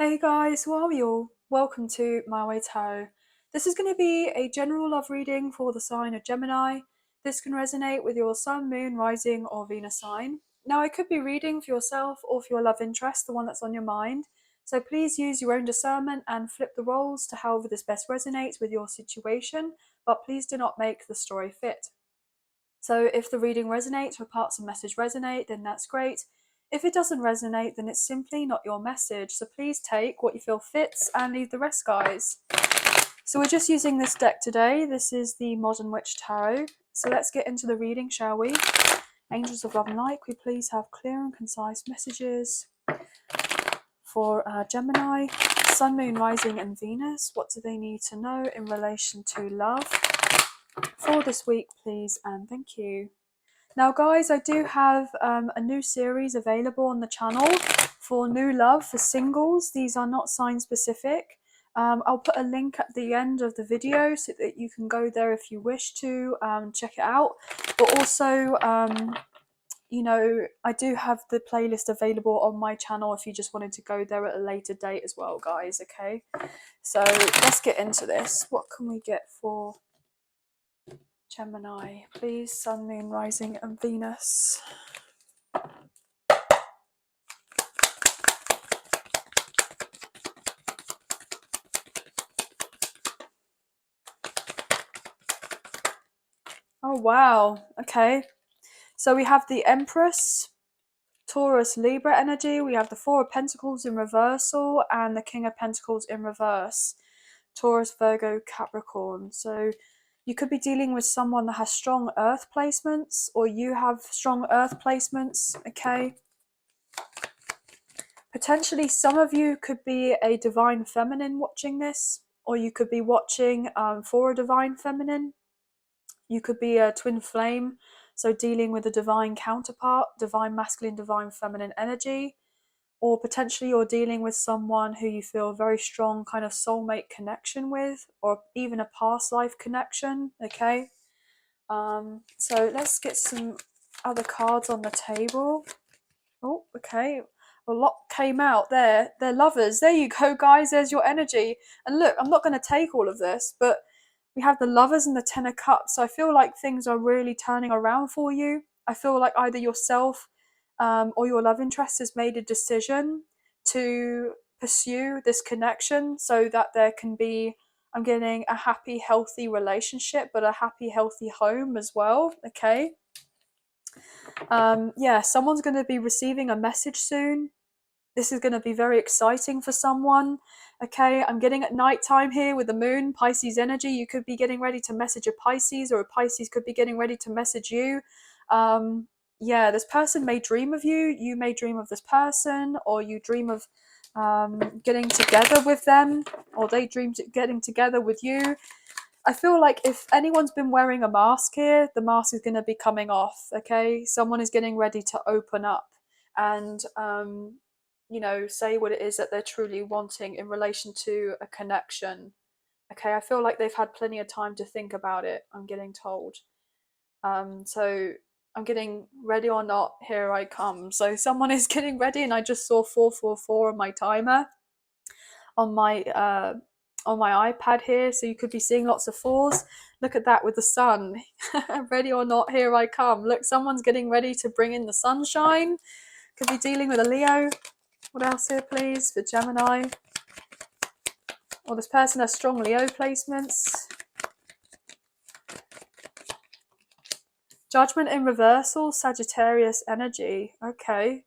Hey guys, how are you all? Welcome to My Way Tarot. This is going to be a general love reading for the sign of Gemini. This can resonate with your sun, moon, rising, or Venus sign. Now, I could be reading for yourself or for your love interest, the one that's on your mind. So please use your own discernment and flip the roles to however this best resonates with your situation, but please do not make the story fit. So if the reading resonates or parts of the message resonate, then that's great. If it doesn't resonate, then it's simply not your message. So please take what you feel fits and leave the rest, guys. So we're just using this deck today. This is the Modern Witch Tarot. So let's get into the reading, shall we? Angels of Love and Light, could we please have clear and concise messages for Gemini, Sun, Moon, Rising and Venus? What do they need to know in relation to love for this week, please, and thank you. Now guys, I do have a new series available on the channel for new love for singles. These are not sign specific. I'll put a link at the end of the video so that you can go there if you wish to check it out. But also, you know, I do have the playlist available on my channel if you just wanted to go there at a later date as well, guys, okay? So let's get into this. What can we get for Gemini, please? Sun, Moon, Rising and Venus. Oh wow, okay. So we have the Empress, Taurus, Libra energy. We have the Four of Pentacles in reversal and the King of Pentacles in reverse. Taurus, Virgo, Capricorn. So you could be dealing with someone that has strong earth placements, or you have strong earth placements, okay? Potentially some of you could be a divine feminine watching this, or you could be watching for a divine feminine. You could be a twin flame, so dealing with a divine counterpart, divine masculine, divine feminine energy. Or potentially you're dealing with someone who you feel a very strong kind of soulmate connection with, or even a past life connection, okay? So let's get some other cards on the table. Oh, okay. A lot came out there. They're lovers. There you go, guys. There's your energy. And look, I'm not going to take all of this, but we have the lovers and the 10 of cups. So I feel like things are really turning around for you. I feel like either yourself or your love interest has made a decision to pursue this connection so that there can be, I'm getting a happy, healthy relationship, but a happy, healthy home as well. Okay. Yeah, someone's going to be receiving a message soon. This is going to be very exciting for someone. Okay, I'm getting at nighttime here with the moon, Pisces energy. You could be getting ready to message a Pisces, or a Pisces could be getting ready to message you. Yeah, this person may dream of you. You may dream of this person, or you dream of getting together with them, or they dream getting together with you. I feel like if anyone's been wearing a mask here, the mask is going to be coming off, okay? Someone is getting ready to open up and, you know, say what it is that they're truly wanting in relation to a connection, okay? I feel like they've had plenty of time to think about it, I'm getting told. So I'm getting ready or not, here I come. So someone is getting ready, and I just saw 444 on my timer on my iPad here, so you could be seeing lots of fours. Look at that with the sun. Ready or not, here I come. Look, someone's getting ready to bring in the sunshine. Could be dealing with a Leo. What else here, please, for Gemini? Or this person has strong Leo placements. Judgment in reversal, Sagittarius energy. Okay.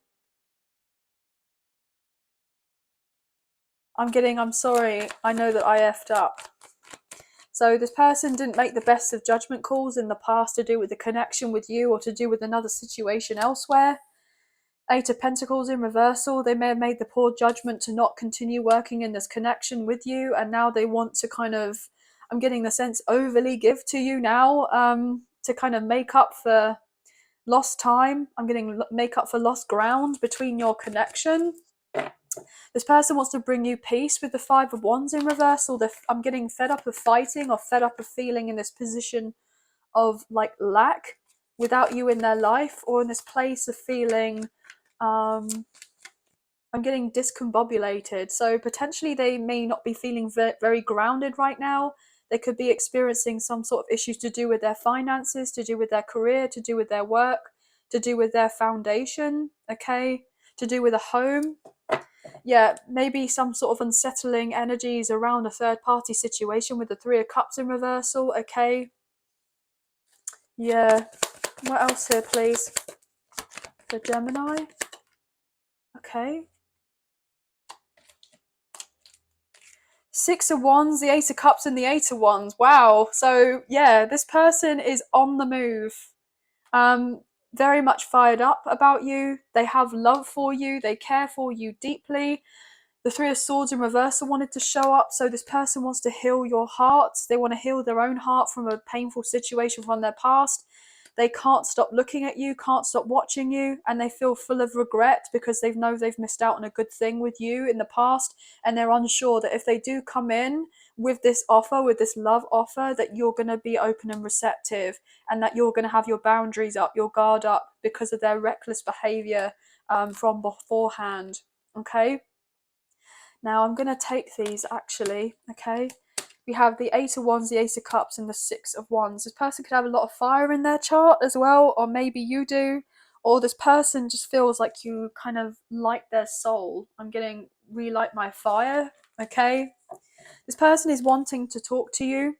I'm sorry, I know that I effed up. So this person didn't make the best of judgment calls in the past to do with the connection with you, or to do with another situation elsewhere. Eight of Pentacles in reversal. They may have made the poor judgment to not continue working in this connection with you, and now they want to kind of, I'm getting the sense, overly give to you now, to kind of make up for lost time. I'm getting make up for lost ground between your connection. This person wants to bring you peace with the Five of Wands in reversal. I'm getting fed up of fighting, or fed up of feeling in this position of like lack without you in their life, or in this place of feeling I'm getting discombobulated. So potentially they may not be feeling very grounded right now. They could be experiencing some sort of issues to do with their finances, to do with their career, to do with their work, to do with their foundation, okay? To do with a home. Yeah, maybe some sort of unsettling energies around a third party situation with the Three of Cups in reversal, okay? Yeah. What else here, please? The Gemini. Okay. Six of Wands, the Ace of Cups, and the Eight of Wands. Wow. So, yeah, this person is on the move. Very much fired up about you. They have love for you. They care for you deeply. The Three of Swords in reversal wanted to show up. So this person wants to heal your heart. They want to heal their own heart from a painful situation from their past. They can't stop looking at you, can't stop watching you, and they feel full of regret because they know they've missed out on a good thing with you in the past, and they're unsure that if they do come in with this offer, with this love offer, that you're going to be open and receptive, and that you're going to have your boundaries up, your guard up, because of their reckless behavior from beforehand. Okay? Now I'm going to take these actually, okay? We have the Eight of Wands, the Ace of Cups, and the Six of Wands. This person could have a lot of fire in their chart as well, or maybe you do, or this person just feels like you kind of light their soul. I'm getting relight my fire, okay? This person is wanting to talk to you.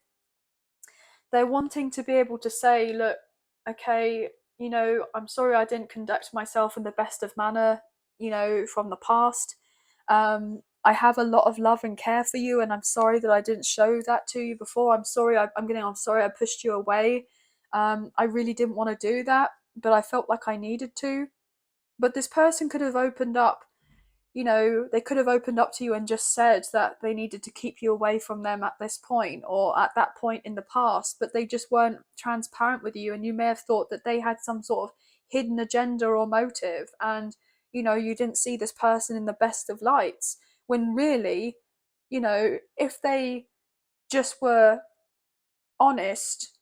They're wanting to be able to say, look, okay, I'm sorry I didn't conduct myself in the best of manner, from the past. I have a lot of love and care for you, and I'm sorry that I didn't show that to you before. I'm sorry. I'm sorry I pushed you away. I really didn't want to do that, but I felt like I needed to. But this person could have opened up. They could have opened up to you and just said that they needed to keep you away from them at this point or at that point in the past, but they just weren't transparent with you, and you may have thought that they had some sort of hidden agenda or motive, and you didn't see this person in the best of lights, when really, if they just were honest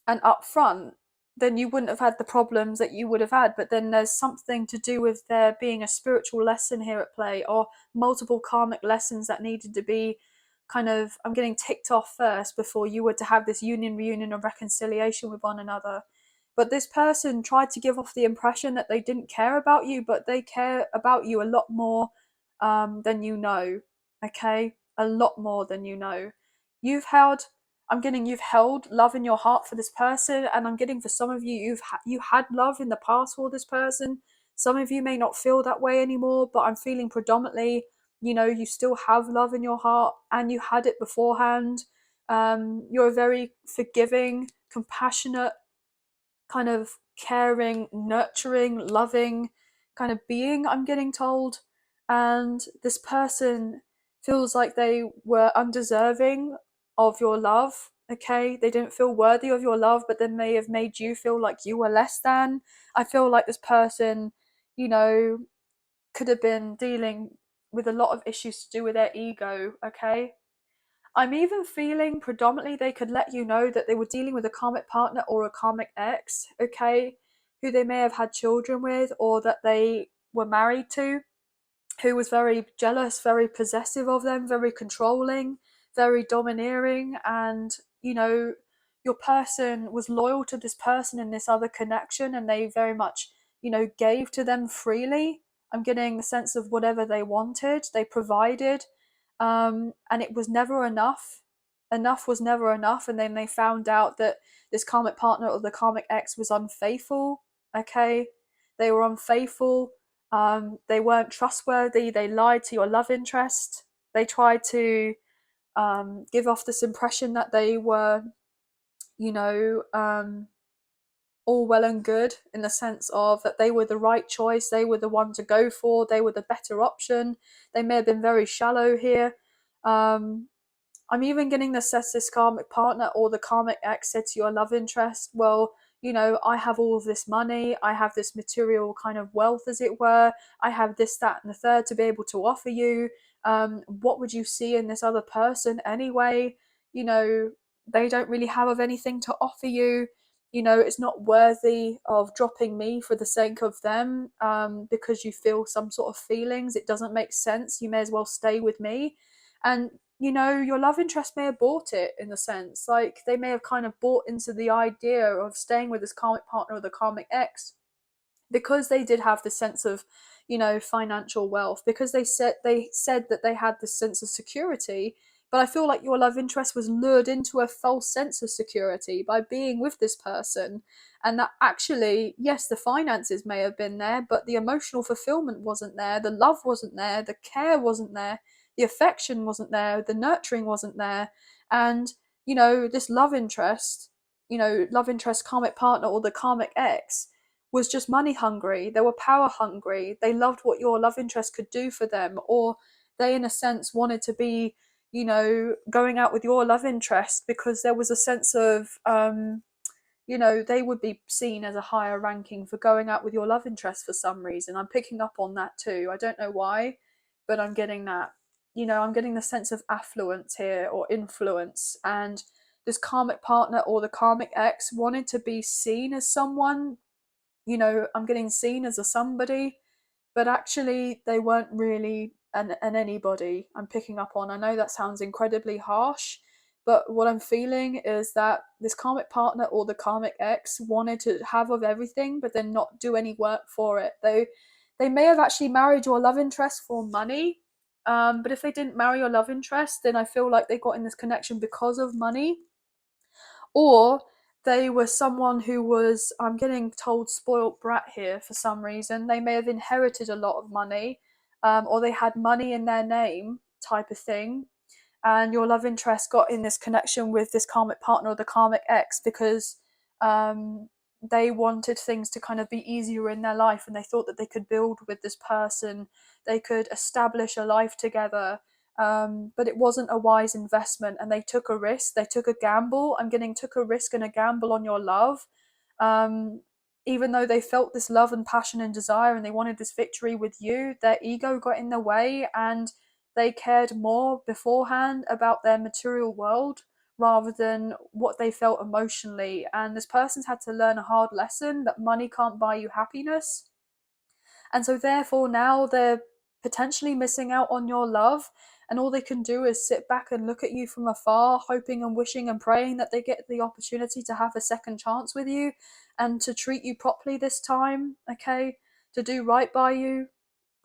and upfront, then you wouldn't have had the problems that you would have had. But then there's something to do with there being a spiritual lesson here at play, or multiple karmic lessons that needed to be I'm getting ticked off first before you were to have this union, reunion, or reconciliation with one another. But this person tried to give off the impression that they didn't care about you, but they care about you a lot more than you know. Okay, a lot more than you know. You've held love in your heart for this person, and I'm getting for some of you, you had love in the past for this person. Some of you may not feel that way anymore, but I'm feeling predominantly, you still have love in your heart, and you had it beforehand. You're a very forgiving, compassionate, kind of caring, nurturing, loving kind of being, I'm getting told. And this person feels like they were undeserving of your love, okay? They didn't feel worthy of your love, but they may have made you feel like you were less than. I feel like this person, you know, could have been dealing with a lot of issues to do with their ego, okay? I'm even feeling predominantly they could let you know that they were dealing with a karmic partner or a karmic ex, okay, who they may have had children with, or that they were married to, who was very jealous, very possessive of them, very controlling, very domineering, and your person was loyal to this person in this other connection, and they very much, gave to them freely. I'm getting the sense of whatever they wanted, they provided, and it was never enough. Enough was never enough, and then they found out that this karmic partner or the karmic ex was unfaithful. Okay, they were unfaithful. They weren't trustworthy. They lied to your love interest. They tried to give off this impression that they were, you know, all well and good, in the sense of that they were the right choice, they were the one to go for, they were the better option. They may have been very shallow here. I'm even getting the sense this karmic partner or the karmic ex said to your love interest, well, I have all of this money, I have this material kind of wealth, as it were, I have this, that, and the third to be able to offer you. What would you see in this other person anyway? They don't really have of anything to offer you. it's not worthy of dropping me for the sake of them, because you feel some sort of feelings. It doesn't make sense. You may as well stay with me. And your love interest may have bought it, in a sense. Like, they may have kind of bought into the idea of staying with this karmic partner or the karmic ex, because they did have this sense of financial wealth, because they said that they had this sense of security. But I feel like your love interest was lured into a false sense of security by being with this person, and that actually, yes, the finances may have been there, but the emotional fulfillment wasn't there, the love wasn't there, the care wasn't there, the affection wasn't there, the nurturing wasn't there. And this love interest karmic partner or the karmic ex was just money hungry. They were power hungry. They loved what your love interest could do for them, or they, in a sense, wanted to be, going out with your love interest because there was a sense of, they would be seen as a higher ranking for going out with your love interest for some reason. I'm picking up on that too. I don't know why, but I'm getting that. I'm getting the sense of affluence here, or influence. And this karmic partner or the karmic ex wanted to be seen as someone. I'm getting seen as a somebody, but actually they weren't really an anybody. I'm picking up on. I know that sounds incredibly harsh, but what I'm feeling is that this karmic partner or the karmic ex wanted to have of everything, but then not do any work for it. They may have actually married your love interest for money, but if they didn't marry your love interest, then I feel like they got in this connection because of money. Or they were someone who was, I'm getting told, spoilt brat here for some reason. They may have inherited a lot of money, or they had money in their name, type of thing. And your love interest got in this connection with this karmic partner or the karmic ex because um, they wanted things to kind of be easier in their life, and they thought that they could build with this person, they could establish a life together. But it wasn't a wise investment, and they took a risk. They took a gamble. I'm getting took a risk and a gamble on your love. Um, Even though they felt this love and passion and desire, and they wanted this victory with you, their ego got in the way, and they cared more beforehand about their material world rather than what they felt emotionally. And this person's had to learn a hard lesson that money can't buy you happiness. And so, therefore, now they're potentially missing out on your love. And all they can do is sit back and look at you from afar, hoping and wishing and praying that they get the opportunity to have a second chance with you and to treat you properly this time, okay? To do right by you.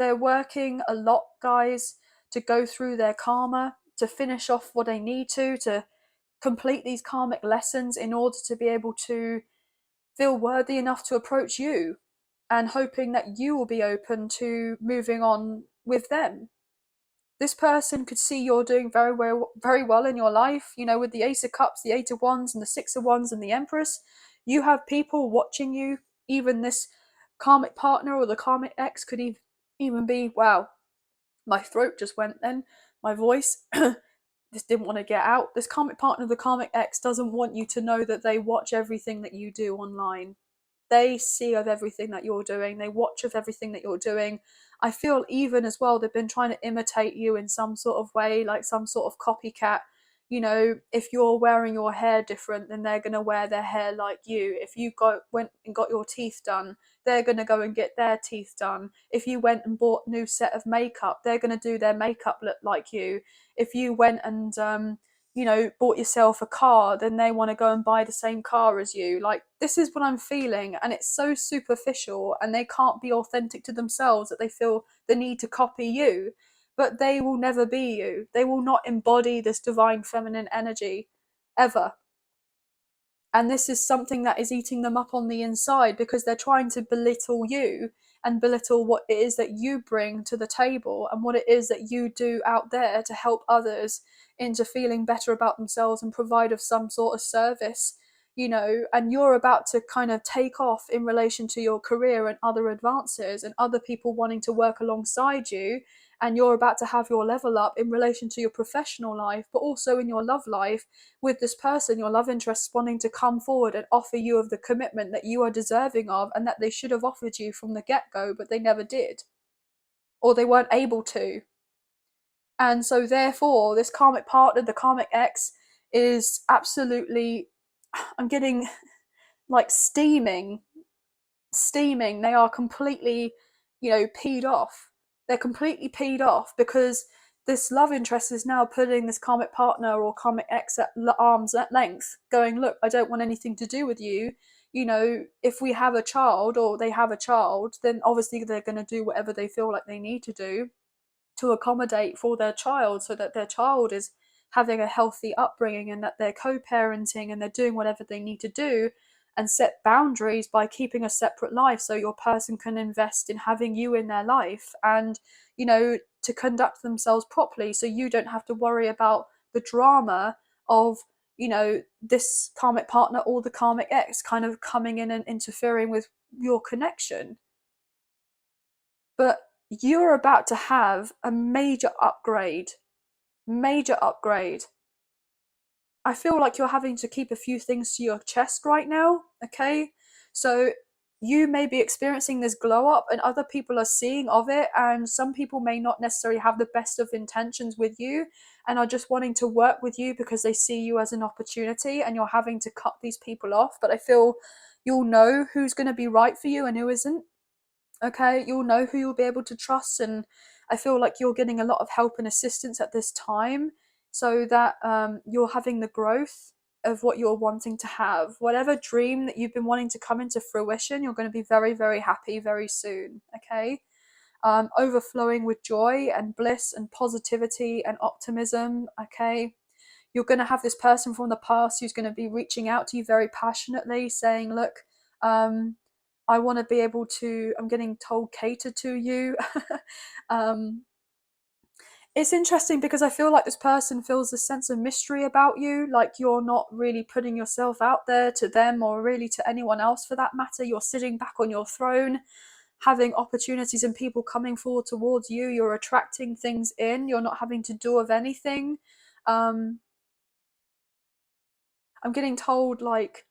They're working a lot, guys, to go through their karma, to finish off what they need to complete these karmic lessons in order to be able to feel worthy enough to approach you, and hoping that you will be open to moving on with them. This person could see you're doing very well in your life. With the Ace of Cups, the Eight of Wands, and the Six of Wands, and the Empress, you have people watching you. Even this karmic partner or the karmic ex could even be, wow, my throat just went then, my voice just didn't want to get out. This karmic partner, the karmic ex, doesn't want you to know that they watch everything that you do online. They see of everything that you're doing, they watch of everything that you're doing. I feel even as well they've been trying to imitate you in some sort of way, like some sort of copycat. If you're wearing your hair different, then they're going to wear their hair like you. If you went and got your teeth done, they're going to go and get their teeth done. If you went and bought a new set of makeup, they're going to do their makeup look like you. If you went and bought yourself a car, then they want to go and buy the same car as you. Like, this is what I'm feeling, and it's so superficial, and they can't be authentic to themselves that they feel the need to copy you. But they will never be you. They will not embody this divine feminine energy ever. And this is something that is eating them up on the inside, because they're trying to belittle you and belittle what it is that you bring to the table and what it is that you do out there to help others into feeling better about themselves and provide of some sort of service. And you're about to kind of take off in relation to your career and other advances and other people wanting to work alongside you, and you're about to have your level up in relation to your professional life, but also in your love life, with this person, your love interest, wanting to come forward and offer you of the commitment that you are deserving of and that they should have offered you from the get-go, but they never did, or they weren't able to. And so, therefore, this karmic partner, the karmic ex, is absolutely, I'm getting like steaming. They are completely, peed off. They're completely peed off because this love interest is now putting this karmic partner or karmic ex at arm's length, going, look, I don't want anything to do with you. If we have a child or they have a child, then obviously they're going to do whatever they feel like they need to do to accommodate for their child so that their child is having a healthy upbringing and that they're co-parenting and they're doing whatever they need to do and set boundaries by keeping a separate life so your person can invest in having you in their life and to conduct themselves properly so you don't have to worry about the drama of this karmic partner or the karmic ex kind of coming in and interfering with your connection. But you're about to have a major upgrade. Major upgrade. I feel like you're having to keep a few things to your chest right now, okay? So you may be experiencing this glow up and other people are seeing of it, and some people may not necessarily have the best of intentions with you and are just wanting to work with you because they see you as an opportunity and you're having to cut these people off. But I feel you'll know who's going to be right for you and who isn't. Okay, you'll know who you'll be able to trust, and I feel like you're getting a lot of help and assistance at this time so that you're having the growth of what you're wanting to have. Whatever dream that you've been wanting to come into fruition, you're going to be very, very happy very soon. Okay, overflowing with joy and bliss and positivity and optimism. Okay, you're going to have this person from the past who's going to be reaching out to you very passionately saying, look, I want to be able to, I'm getting told, cater to you. um, it's interesting because I feel like this person feels a sense of mystery about you, like you're not really putting yourself out there to them or really to anyone else for that matter. You're sitting back on your throne, having opportunities and people coming forward towards you. You're attracting things in, you're not having to do of anything. Um, I'm getting told, like,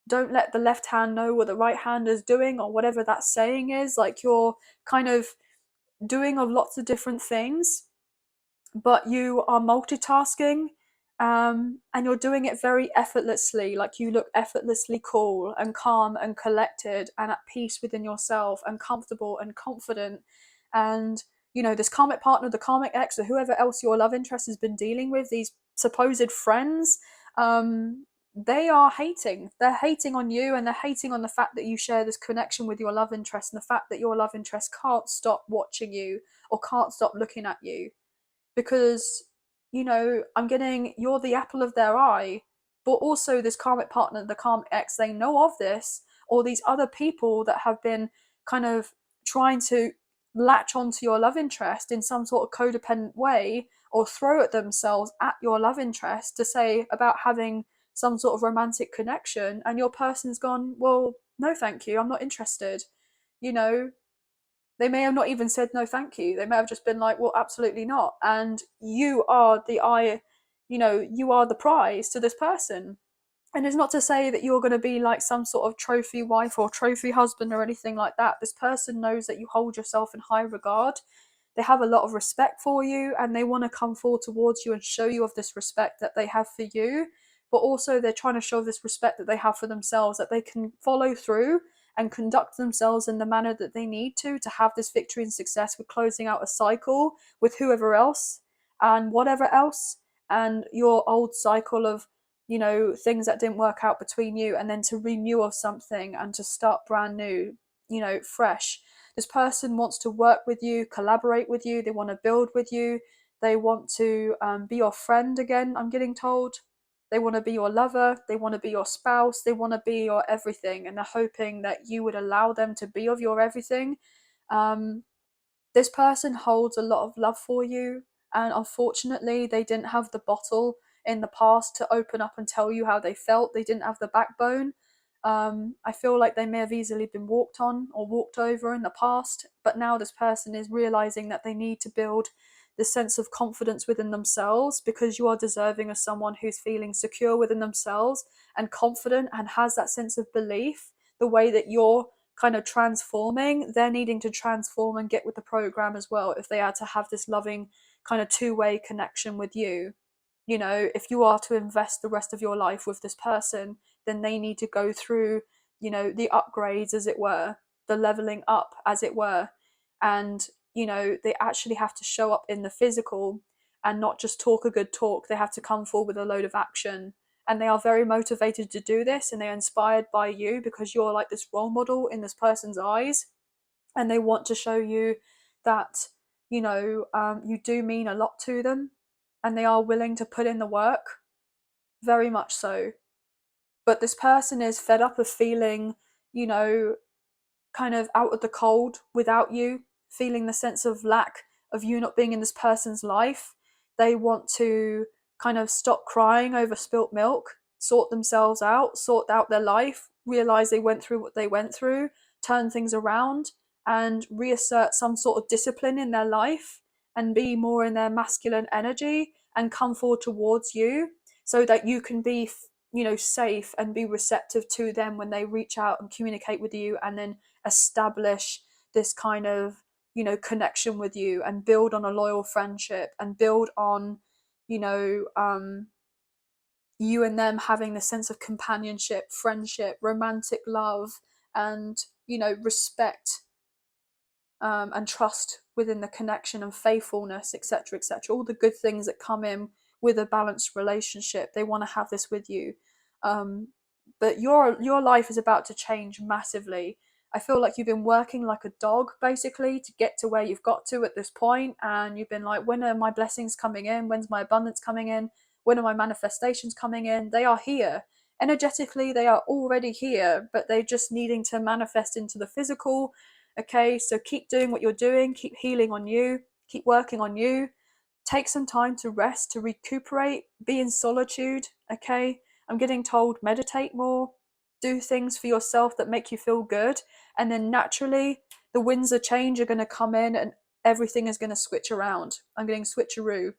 don't let the left hand know what the right hand is doing, or whatever that saying is. Like, you're kind of doing of lots of different things, but you are multitasking, and you're doing it very effortlessly. Like, you look effortlessly cool and calm and collected and at peace within yourself and comfortable and confident. And this karmic partner, the karmic ex, or whoever else your love interest has been dealing with, these supposed friends, they are hating. They're hating on you, and they're hating on the fact that you share this connection with your love interest, and the fact that your love interest can't stop watching you or can't stop looking at you. Because I'm getting, you're the apple of their eye, but also this karmic partner, the karmic ex, they know of this, or these other people that have been kind of trying to latch onto your love interest in some sort of codependent way, or throw at themselves at your love interest to say about having some sort of romantic connection, and your person's gone, well, no thank you, I'm not interested. you know they may have not even said no thank you. They may have just been like, well, absolutely not. And you are you are the prize to this person. And it's not to say that you're going to be like some sort of trophy wife or trophy husband or anything like that. This person knows that you hold yourself in high regard. They have a lot of respect for you, and they want to come forward towards you and show you of this respect that they have for you. But also, they're trying to show this respect that they have for themselves, that they can follow through and conduct themselves in the manner that they need to have this victory and success with closing out a cycle with whoever else and whatever else, and your old cycle of things that didn't work out between you, and then to renew of something and to start brand new, fresh. This person wants to work with you, collaborate with you, they want to build with you, they want to be your friend again, I'm getting told. They want to be your lover, they want to be your spouse, they want to be your everything, and they're hoping that you would allow them to be of your everything. um, this person holds a lot of love for you, and unfortunately they didn't have the bottle in the past to open up and tell you how they felt. They didn't have the backbone. I feel like they may have easily been walked on or walked over in the past, but now this person is realizing that they need to build this sense of confidence within themselves, because you are deserving of someone who's feeling secure within themselves and confident and has that sense of belief. The way that you're kind of transforming, they're needing to transform and get with the program as well if they are to have this loving kind of two-way connection with you. If you are to invest the rest of your life with this person, then they need to go through the upgrades, as it were, the leveling up, as it were. And they actually have to show up in the physical and not just talk a good talk. They have to come forward with a load of action, and they are very motivated to do this, and they're inspired by you because you're like this role model in this person's eyes, and they want to show you that you do mean a lot to them, and they are willing to put in the work, very much so. But this person is fed up of feeling, you know, kind of out of the cold without you, feeling the sense of lack of you not being in this person's life. They want to kind of stop crying over spilt milk, sort themselves out, sort out their life, realize they went through what they went through, turn things around, and reassert some sort of discipline in their life and be more in their masculine energy and come forward towards you so that you can be safe and be receptive to them when they reach out and communicate with you, and then establish this kind of connection with you and build on a loyal friendship and build on you know um you and them having the sense of companionship, friendship, romantic love, and respect, and trust within the connection, and faithfulness, etc., etc. All the good things that come in with a balanced relationship. They want to have this with you. But your life is about to change massively. I feel like you've been working like a dog basically to get to where you've got to at this point, and you've been like, when are my blessings coming in? When's my abundance coming in? When are my manifestations coming in? They are here. Energetically, they are already here, but they're just needing to manifest into the physical. Okay, so keep doing what you're doing, keep healing on you, keep working on you. Take some time to rest, to recuperate, be in solitude. Okay, I'm getting told meditate more, do things for yourself that make you feel good, and then naturally the winds of change are going to come in and everything is going to switch around. I'm getting switcheroo.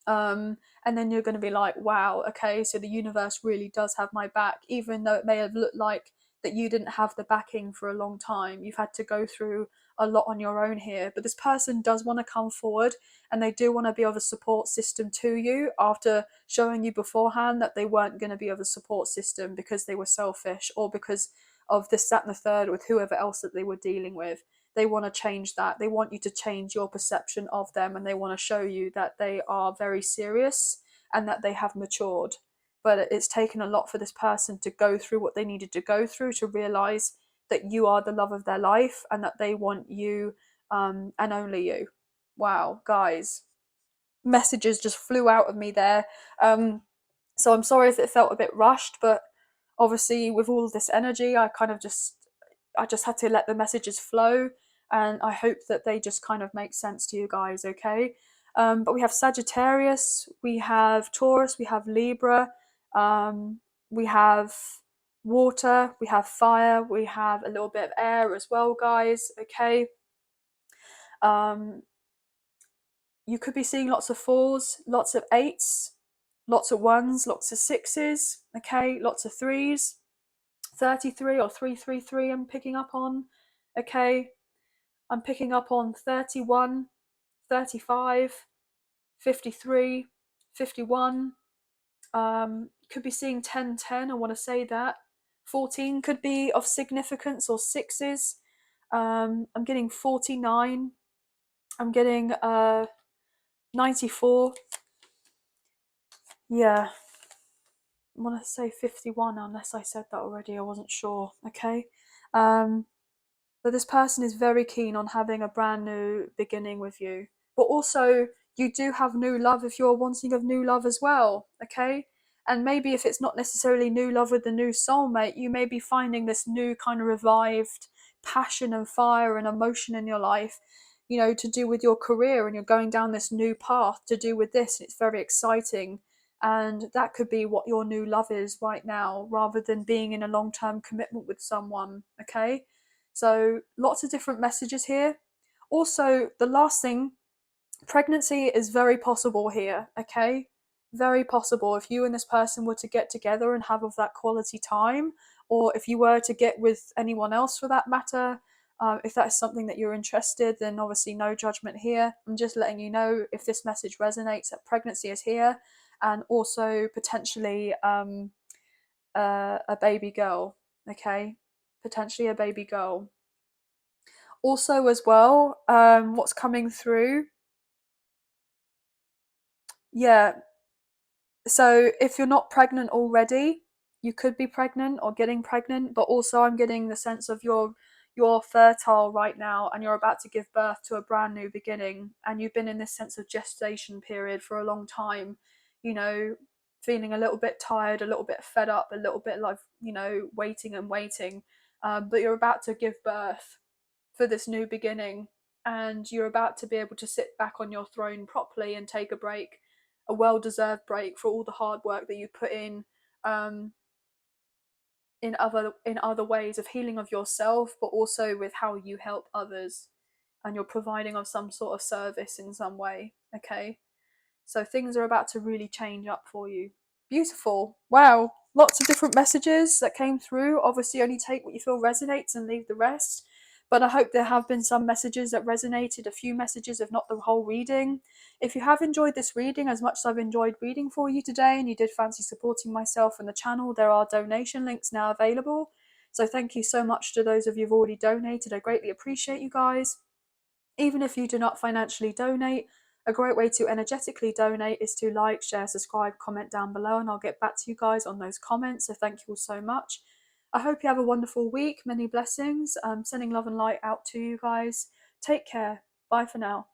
And then you're going to be like, wow, okay, so the universe really does have my back, even though it may have looked like that you didn't have the backing for a long time. You've had to go through a lot on your own here, but this person does want to come forward, and they do want to be of a support system to you after showing you beforehand that they weren't going to be of a support system because they were selfish or because of this, that, and the third with whoever else that they were dealing with. They want to change that. They want you to change your perception of them, and they want to show you that they are very serious and that they have matured. But it's taken a lot for this person to go through what they needed to go through to realize that you are the love of their life and that they want you, and only you. Wow, guys. Messages just flew out of me there. So I'm sorry if it felt a bit rushed, but obviously with all this energy, I just had to let the messages flow, and I hope that they just kind of make sense to you guys, okay? But we have Sagittarius, we have Taurus, we have Libra, we have water, we have fire, we have a little bit of air as well, guys, okay? Um, you could be seeing lots of fours, lots of eights, lots of ones, lots of sixes, okay? Lots of threes. 33 or 333 I'm picking up on. Okay, I'm picking up on 31, 35, 53, 51. Could be seeing 10, 10. I want to say that. 14 could be of significance, or sixes. I'm getting 49. I'm getting 94. Yeah, I want to say 51 unless I said that already. I wasn't sure. Okay. But this person is very keen on having a brand new beginning with you. But also, you do have new love if you're wanting of new love as well, okay? And maybe if it's not necessarily new love with the new soulmate, you may be finding this new kind of revived passion and fire and emotion in your life, to do with your career, and you're going down this new path to do with this. And it's very exciting. And that could be what your new love is right now, rather than being in a long term commitment with someone, okay? So lots of different messages here. Also, the last thing, pregnancy is very possible here, okay? Very possible if you and this person were to get together and have of that quality time, or if you were to get with anyone else for that matter. If that is something that you're interested, then obviously no judgment here. I'm just letting you know if this message resonates that pregnancy is here, and also potentially a baby girl. okay? Potentially a baby girl. Also, as well, what's coming through, yeah, so if you're not pregnant already, you could be pregnant or getting pregnant, but also I'm getting the sense of you're fertile right now and you're about to give birth to a brand new beginning, and you've been in this sense of gestation period for a long time, you know, feeling a little bit tired, a little bit fed up, a little bit like, waiting and waiting, but you're about to give birth for this new beginning, and you're about to be able to sit back on your throne properly and take a break, a well-deserved break for all the hard work that you put um, in other ways of healing of yourself, but also with how you help others, and you're providing of some sort of service in some way. Okay, so things are about to really change up for you. Beautiful. Wow. Lots of different messages that came through. Obviously, only take what you feel resonates and leave the rest. But I hope there have been some messages that resonated, a few messages, if not the whole reading. If you have enjoyed this reading as much as I've enjoyed reading for you today, and you did fancy supporting myself and the channel, there are donation links now available. So thank you so much to those of you who've already donated. I greatly appreciate you guys. Even if you do not financially donate, a great way to energetically donate is to like, share, subscribe, comment down below, and I'll get back to you guys on those comments. So thank you all so much. I hope you have a wonderful week. Many blessings. Sending love and light out to you guys. Take care. Bye for now.